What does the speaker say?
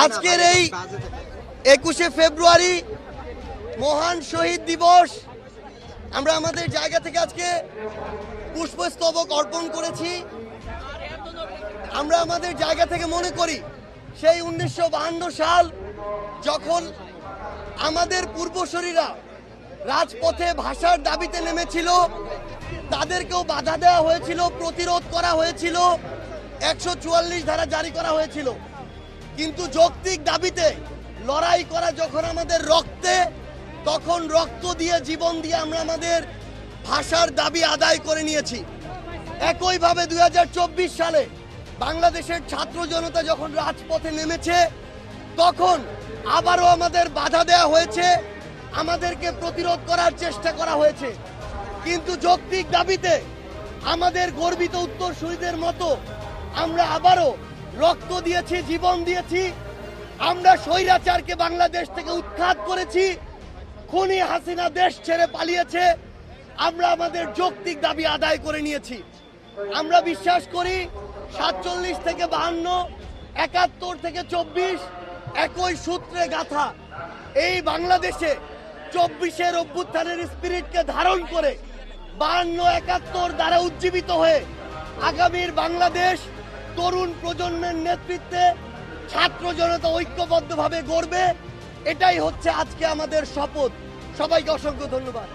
আজকের এই 21শে ফেব্রুয়ারি মহান শহীদ দিবস আমরা আমাদের জায়গা থেকে আজকে পুষ্পস্তবক অর্পণ করেছি। আমরা আমাদের জায়গা থেকে মনে করি সেই 1952 সাল যখন আমাদের পূর্বসূরীরা রাজপথে ভাষার দাবিতে নেমেছিল, তাদেরকেও বাধা দেওয়া হয়েছিল, প্রতিরোধ করা হয়েছিল, 144 ধারা জারি করা হয়েছিল। কিন্তু যৌক্তিক দাবিতে লড়াই করা যখন আমাদের রক্তে, তখন রক্ত দিয়ে জীবন দিয়ে আমরা আমাদের ভাষার দাবি আদায় করে নিয়েছি। একইভাবে 2024 সালে বাংলাদেশের ছাত্র জনতা যখন রাজপথে নেমেছে, তখন আবারও আমাদের বাধা দেওয়া হয়েছে, আমাদেরকে প্রতিরোধ করার চেষ্টা করা হয়েছে। কিন্তু যৌক্তিক দাবিতে আমাদের গর্বিত উত্তরসূরিদের মতো আমরা আবারও রক্ত দিয়েছি, জীবন দিয়েছি। আমরা স্বৈরাচারকে বাংলাদেশ থেকে উৎখাত করেছি। খুনি হাসিনা দেশ ছেড়ে পালিয়েছে। আমরা আমাদের যৌক্তিক দাবি আদায় করে নিয়েছি। আমরা বিশ্বাস করি 47 থেকে 52, 71 থেকে 24 একই সূত্রে গাথা এই বাংলাদেশে 24-এর অভ্যুত্থানের স্পিরিটকে ধারণ করে 52, 71 দ্বারা উজ্জীবিত হয়ে আগামীর বাংলাদেশ তরুণ প্রজন্মের নেতৃত্বে ছাত্র জনতা ঐক্যবদ্ধভাবে গড়বে। এটাই হচ্ছে আজকে আমাদের শপথ। সবাইকে অসংখ্য ধন্যবাদ।